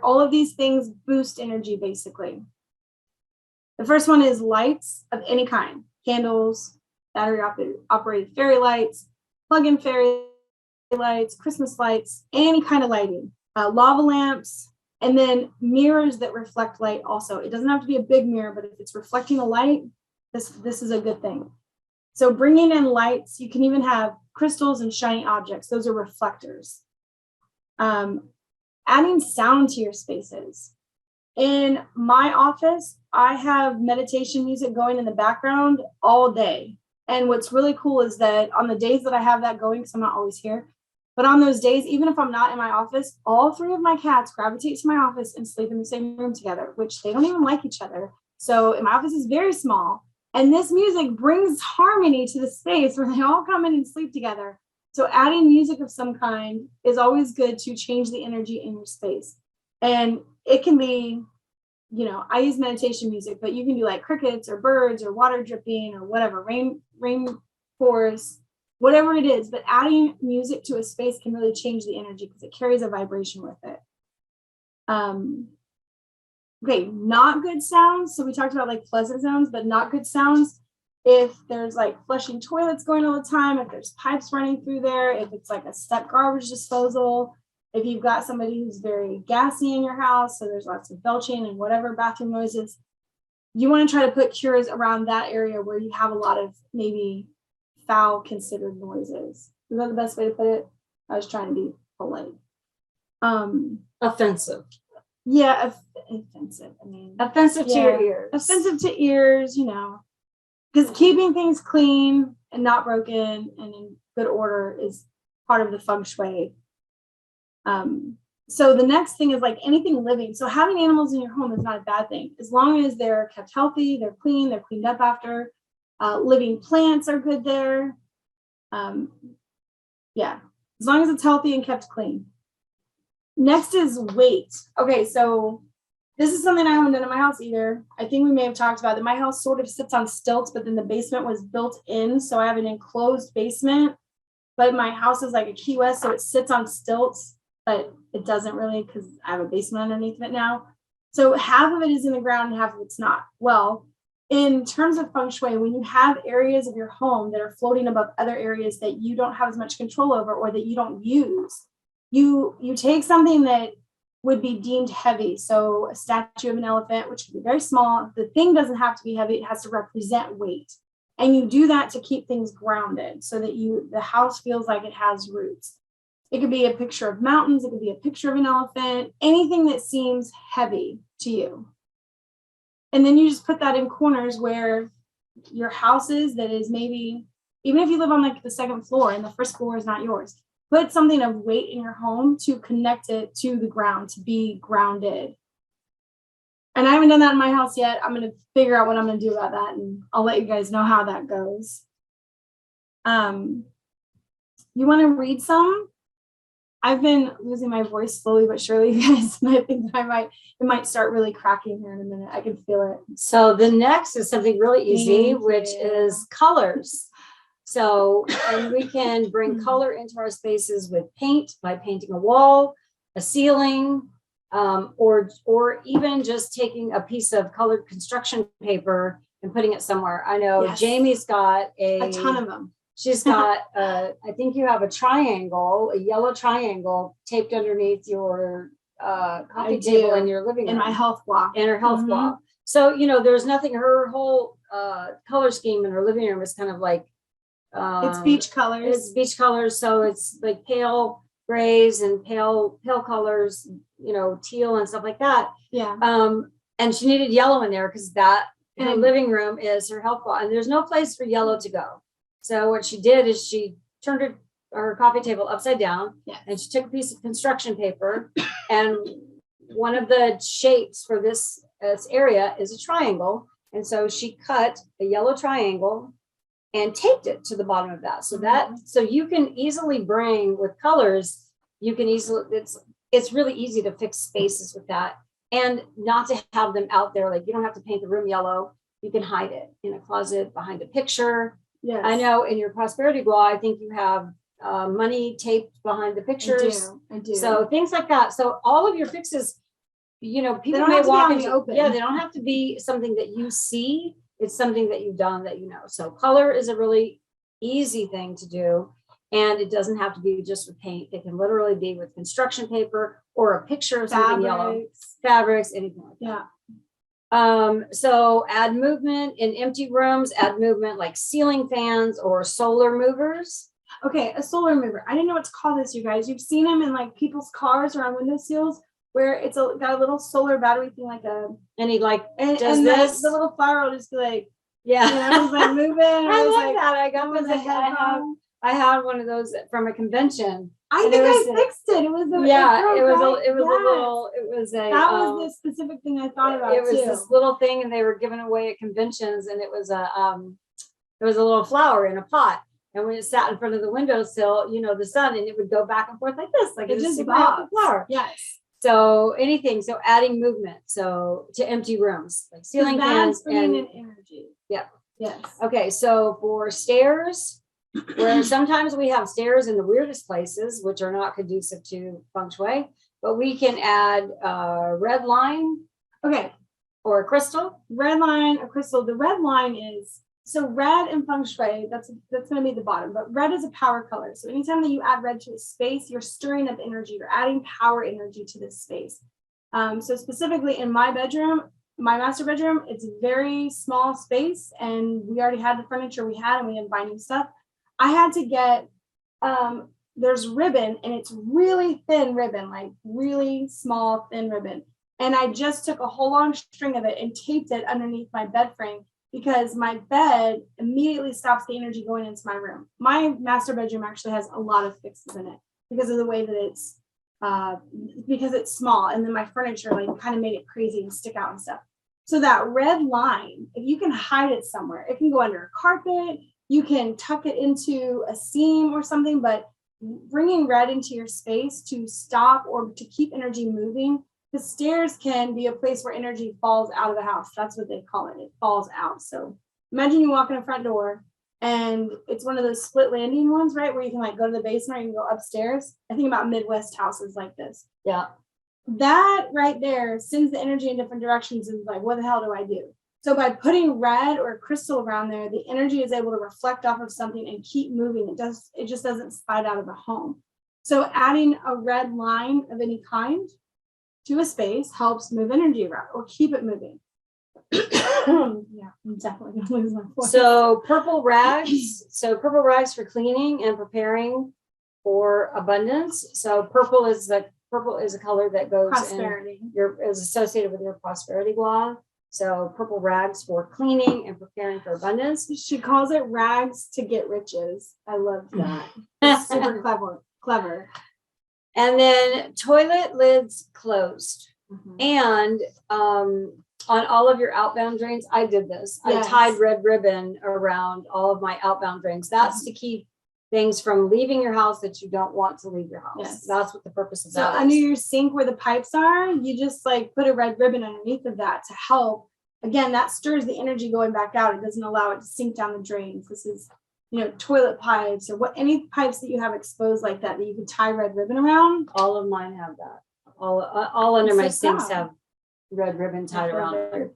All of these things boost energy, basically. The first one is lights of any kind, candles, battery operated fairy lights, plug-in fairy lights, Christmas lights, any kind of lighting, lava lamps, and then mirrors that reflect light also. It doesn't have to be a big mirror, but if it's reflecting a light, this is a good thing. So bringing in lights, you can even have crystals and shiny objects. Those are reflectors. Adding sound to your spaces. In my office, I have meditation music going in the background all day. And what's really cool is that on the days that I have that going, because I'm not always here, but on those days, even if I'm not in my office, all 3 of my cats gravitate to my office and sleep in the same room together, which they don't even like each other. So my office is very small. And this music brings harmony to the space where they all come in and sleep together. So adding music of some kind is always good to change the energy in your space. And it can be, I use meditation music, but you can do like crickets or birds or water dripping or whatever, rain pours, whatever it is. But adding music to a space can really change the energy because it carries a vibration with it. Okay, not good sounds. So we talked about like pleasant sounds, but not good sounds. If there's like flushing toilets going all the time, if there's pipes running through there, if it's like a step garbage disposal, if you've got somebody who's very gassy in your house, so there's lots of belching and whatever bathroom noises, you want to try to put cures around that area where you have a lot of maybe foul considered noises. Is that the best way to put it? I was trying to be polite. Offensive. Yeah, offensive. Offensive to your ears. Offensive to ears, because keeping things clean and not broken and in good order is part of the feng shui. So the next thing is like anything living. So having animals in your home is not a bad thing as long as they're kept healthy, they're clean, they're cleaned up after. Living plants are good there. Yeah, as long as it's healthy and kept clean. Next is weight. Okay, so this is something I haven't done in my house either. I think we may have talked about that. My house sort of sits on stilts, but then the basement was built in. So I have an enclosed basement, but my house is like a Key West, so it sits on stilts, but it doesn't really because I have a basement underneath of it now. So half of it is in the ground and half of it's not. Well, in terms of feng shui, when you have areas of your home that are floating above other areas that you don't have as much control over or that you don't use, you take something that would be deemed heavy. So a statue of an elephant, which can be very small. The thing doesn't have to be heavy. It has to represent weight. And you do that to keep things grounded so that the house feels like it has roots. It could be a picture of mountains. It could be a picture of an elephant, anything that seems heavy to you. And then you just put that in corners where your house is, that is maybe, even if you live on like the second floor and the first floor is not yours, put something of weight in your home to connect it to the ground, to be grounded. And I haven't done that in my house yet. I'm going to figure out what I'm going to do about that, and I'll let you guys know how that goes. You want to read some? I've been losing my voice slowly but surely, you guys. And I think it might start really cracking here in a minute. I can feel it. So the next is something really easy, Thank which you. is colors. So, and we can bring color into our spaces with paint, by painting a wall, a ceiling, or even just taking a piece of colored construction paper and putting it somewhere. I know Yes. Jamie's got A ton of them. She's got, I think you have a triangle, a yellow triangle taped underneath your coffee table in your living room. In my health block. In her health block. So, there's nothing, her whole color scheme in her living room is kind of like, It's beach colors. It's beach colors. So it's like pale grays and pale colors, teal and stuff like that. Yeah. And she needed yellow in there because her And- living room is her health block, and there's no place for yellow to go. So what she did is she turned her coffee table upside down, and she took a piece of construction paper, and one of the shapes for this area is a triangle. And so she cut a yellow triangle and taped it to the bottom of that. So you can easily bring with colors, it's really easy to fix spaces with that, and not to have them out there. Like, you don't have to paint the room yellow. You can hide it in a closet behind a picture. Yes. I know in your prosperity glow, I think you have money taped behind the pictures. I do. So things like that. So all of your fixes, people don't may have to be walk out in the into, open. they don't have to be something that you see. It's something that you've done that you know. So color is a really easy thing to do. And it doesn't have to be just with paint. It can literally be with construction paper or a picture of something yellow. Fabrics, anything like that. Yeah. So add movement in empty rooms, add movement like ceiling fans or solar movers. Okay, a solar mover. I didn't know what to call this, you guys. You've seen them in like people's cars or on window seals where it's got a little solar battery thing, like and he and this. the little flower will just be like, yeah, it's like moving. I love that. I got was this. I had one of those from a convention. I think I fixed it. It was that was the specific thing I thought about. It was this little thing, and they were giving away at conventions, and it was a little flower in a pot. And when it sat in front of the windowsill, the sun, and it would go back and forth like this, like it just just a flower. Yes. So anything, adding movement, to empty rooms, like ceiling fans and energy. Yeah. Yes. Okay, so for stairs, where sometimes we have stairs in the weirdest places, which are not conducive to feng shui, but we can add a red line. Okay. Or a crystal. Red line, a crystal. The red line is, so red in feng shui, that's going to be the bottom, but red is a power color. So anytime that you add red to a space, you're stirring up energy, you're adding power energy to this space. So specifically in my bedroom, my master bedroom, it's a very small space, and we already had the furniture we had, and we didn't buy new stuff. I had to get, there's ribbon, and it's really thin ribbon, like really small, thin ribbon. And I just took a whole long string of it and taped it underneath my bed frame, because my bed immediately stops the energy going into my room. My master bedroom actually has a lot of fixes in it because of the way that it's, because it's small, and then my furniture kind of made it crazy and stick out and stuff. So that red line, if you can hide it somewhere, it can go under a carpet, you can tuck it into a seam or something, but bringing red into your space to stop or to keep energy moving. The stairs can be a place where energy falls out of the house. That's what they call it. It falls out. So imagine you walk in a front door and it's one of those split landing ones, right? Where you can like go to the basement or you can go upstairs. I think about Midwest houses like this. Yeah. That right there sends the energy in different directions and like, what the hell do I do? So by putting red or crystal around there, the energy is able to reflect off of something and keep moving. It just doesn't slide out of the home. So adding a red line of any kind to a space helps move energy around or keep it moving. Yeah, I'm definitely gonna lose my voice. So purple rags. So purple rags for cleaning and preparing for abundance. So purple is a color that goes Prosperity. is associated with your prosperity gua. So purple rags for cleaning and preparing for abundance. She calls it rags to get riches. I love that. It's super clever. And then toilet lids closed. Mhm. And on all of your outbound drains, I did this. Yes. I tied red ribbon around all of my outbound drains. That's to keep things from leaving your house that you don't want to leave your house. Yes. That's what the purpose of So that under is. your sink where the pipes are, you just like put a red ribbon underneath of that to help. Again, that stirs the energy going back out. It doesn't allow it to sink down the drains. This is, toilet pipes or any pipes that you have exposed like that you can tie red ribbon around. All of mine have that. All under my So sinks proud. have red ribbon tied around Very there.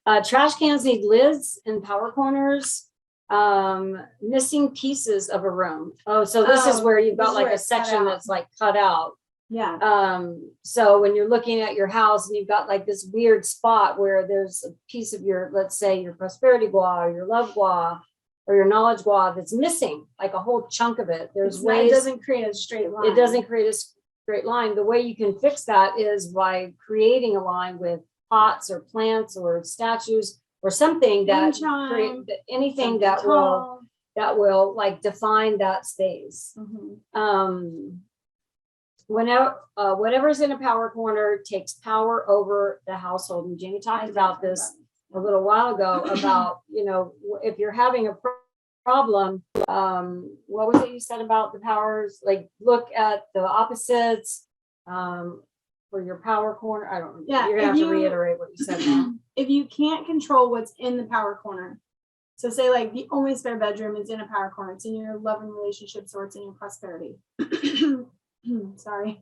proud. Trash cans need lids and power corners. Missing pieces of a room. Oh, so this is where you've this got is like where a it's cut section out. that's like cut out. Yeah. So when you're looking at your house and you've got like this weird spot where there's a piece of your, let's say your prosperity gua or your love gua or your knowledge gua that's missing, like a whole chunk of it. There's ways. It doesn't create a straight line. It doesn't create a straight line. The way you can fix that is by creating a line with pots or plants or statues or something that create anything that will like define that space. Mm-hmm. Whatever's in a power corner takes power over the household. And Jamie talked about this a little while ago about, if you're having a problem, what was it you said about the powers? Like look at the opposites for your power corner. I don't know. Yeah, you're gonna have to reiterate what you said now. If you can't control what's in the power corner, so say like the only spare bedroom is in a power corner, it's in your love and relationships or it's in your prosperity. Sorry.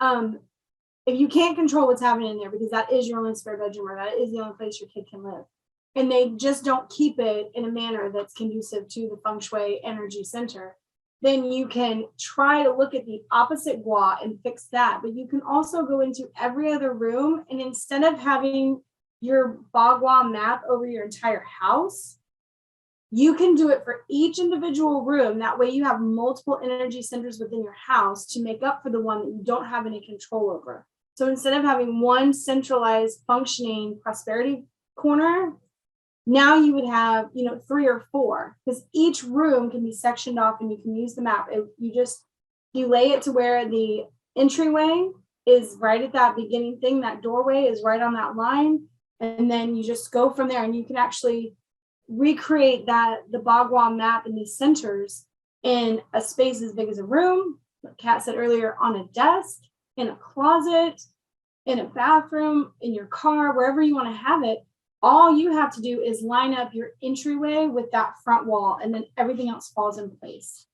If you can't control what's happening in there because that is your only spare bedroom or that is the only place your kid can live, and they just don't keep it in a manner that's conducive to the Feng Shui energy center, then you can try to look at the opposite gua and fix that. But you can also go into every other room, and instead of having your bagua map over your entire house, you can do it for each individual room. That way you have multiple energy centers within your house to make up for the one that you don't have any control over. So instead of having one centralized functioning prosperity corner, now you would have, 3 or 4, because each room can be sectioned off and you can use the map. You lay it to where the entryway is right at that beginning thing, that doorway is right on that line. And then you just go from there and you can actually recreate the bagua map in these centers in a space as big as a room, like Kat said earlier, on a desk, in a closet, in a bathroom, in your car, wherever you want to have it. All you have to do is line up your entryway with that front wall, and then everything else falls in place.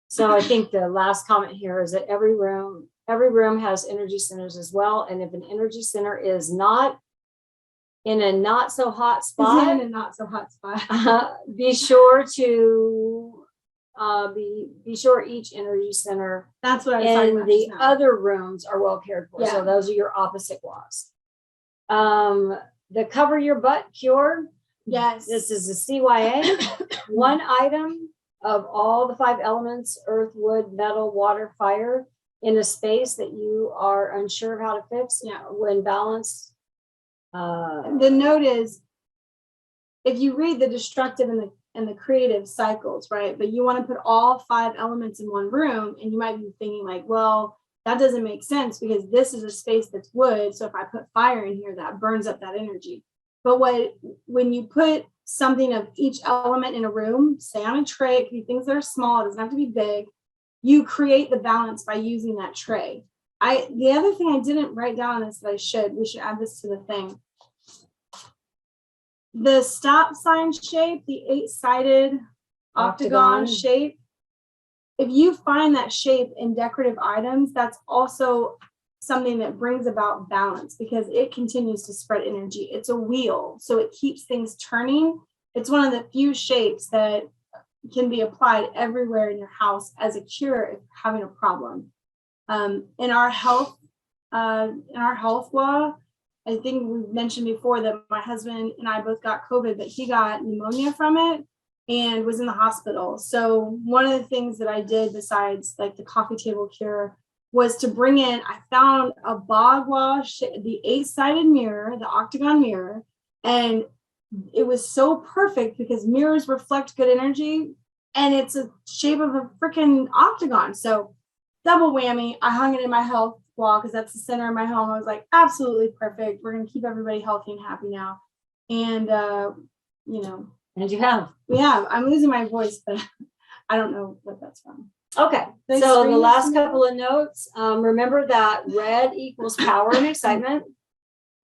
So I think the last comment here is that every room has energy centers as well. And if an energy center is not in a not so hot spot, be sure to be sure each energy center that's what I was talking about. The other rooms are well cared for. Yeah. So those are your opposite guas. The cover your butt cure. Yes. This is a CYA. One item of all the 5 elements: earth, wood, metal, water, fire, in a space that you are unsure of how to fix. Yeah. When balanced. The note is, if you read the destructive and the creative cycles, right? But you want to put all 5 elements in one room, and you might be thinking like, well, that doesn't make sense because this is a space that's wood. So if I put fire in here, that burns up that energy. But when you put something of each element in a room, say on a tray, it can be things that are small, it doesn't have to be big. You create the balance by using that tray. The other thing I didn't write down is that we should add this to the thing. The stop sign shape, the 8-sided octagon shape, if you find that shape in decorative items, that's also something that brings about balance because it continues to spread energy. It's a wheel, so it keeps things turning. It's one of the few shapes that can be applied everywhere in your house as a cure if you're having a problem. In our health law, I think we mentioned before that my husband and I both got COVID, but he got pneumonia from it and was in the hospital. So one of the things that I did besides like the coffee table cure was to bring in, I found a bagua, the 8-sided mirror, the octagon mirror, and it was so perfect because mirrors reflect good energy and it's a shape of a freaking octagon. So double whammy. I hung it in my health wall because that's the center of my home. I was like, absolutely perfect. We're going to keep everybody healthy and happy now. And, And you have. we have. I'm losing my voice, but I don't know what that's from. Okay, so the last couple of notes, remember that red equals power and excitement.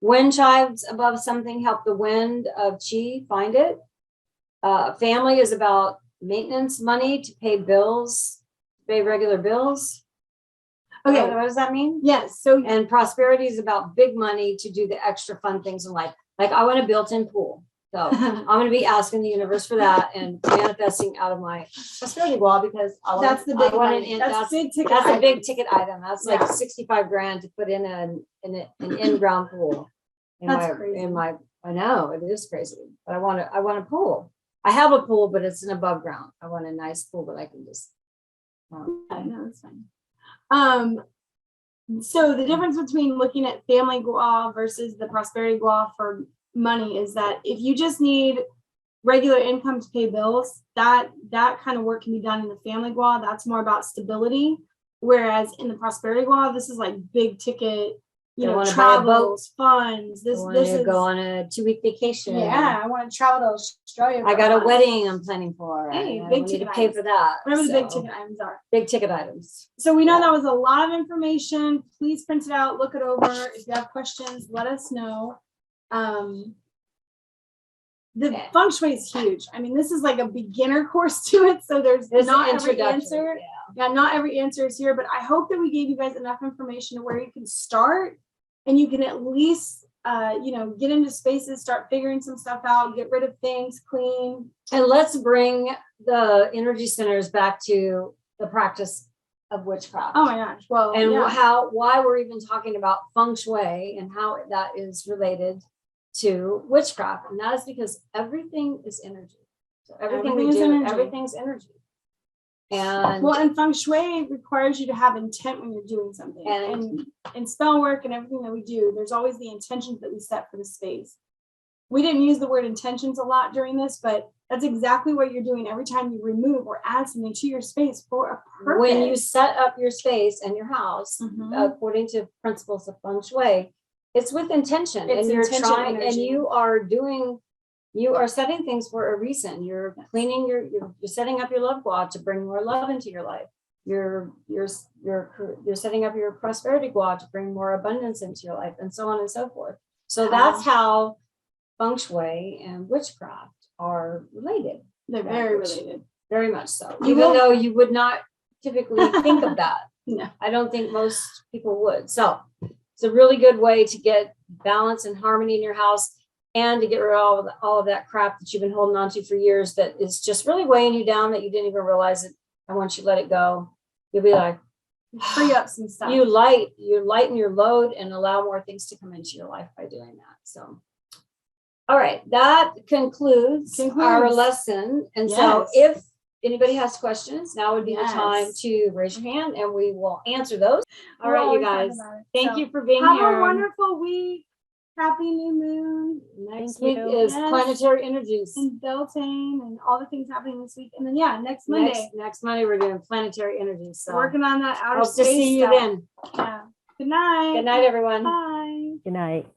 Wind chimes above something help the wind of chi find it. Family is about maintenance money to pay bills, pay regular bills. Okay. What does that mean? Yes. So And prosperity is about big money to do the extra fun things in life. Like I want a built-in pool. So I'm going to be asking the universe for that and manifesting out of my prosperity wall because that's the big one. That's big ticket. That's a big ticket item. That's like 65 grand to put in an in-ground pool. That's crazy. I know it is crazy, but I want a pool. I have a pool, but it's an above ground. I want a nice pool that I can just. I know that's fine. So the difference between looking at family gua versus the prosperity gua for money is that if you just need regular income to pay bills, that kind of work can be done in the family gua. That's more about stability. Whereas in the prosperity gua, this is like big ticket, travels, funds. This is go on a 2-week vacation. Yeah, I want to travel to Australia. I got a wedding I'm planning for. Hey, big big ticket ticket pay items. for that. Whatever the big ticket items are. Big ticket items. So we know that was a lot of information. Please print it out, look it over. If you have questions, let us know. The feng shui is huge. I mean, this is like a beginner course to it. So there's not every answer. Yeah, not every answer is here, but I hope that we gave you guys enough information to where you can start and you can at least, get into spaces, start figuring some stuff out, get rid of things, clean. And let's bring the energy centers back to the practice of witchcraft. Oh my gosh. Well, and why we're even talking about feng shui and how that is related to witchcraft. And that is because everything is energy. So everything we do, everything's energy. And feng shui requires you to have intent when you're doing something. And spell work and everything that we do, there's always the intentions that we set for the space. We didn't use the word intentions a lot during this, but that's exactly what you're doing every time you remove or add something to your space for a purpose. When you set up your space and your house, according to principles of feng shui, it's with intention. It's and you're trying, and you are setting things for a reason. You're cleaning you're setting up your love gua to bring more love into your life. You're setting up your prosperity gua to bring more abundance into your life, and so on and so forth. So that's how feng shui and witchcraft are related. They're very related. Very much so. Even though you would not typically think of that. No. I don't think most people would. So it's a really good way to get balance and harmony in your house and to get rid of all of that crap that you've been holding on to for years that is just really weighing you down that you didn't even realize it. And once you let it go, you'll be like, free up some stuff. You lighten your load and allow more things to come into your life by doing that. So, all right, that concludes our lesson. And so if anybody has questions, now would be the time to raise your hand and we will answer those. All right, you guys. Thank you for being here. Have a wonderful week. Happy new moon Next Thank week you. is Yes. planetary energies. and Beltane and all the things happening this week. And then next Monday, Next Monday, we're doing planetary energies. So working on that outer hope to space see you stuff. then. Yeah. Good night. Good night, everyone. Bye. Good night.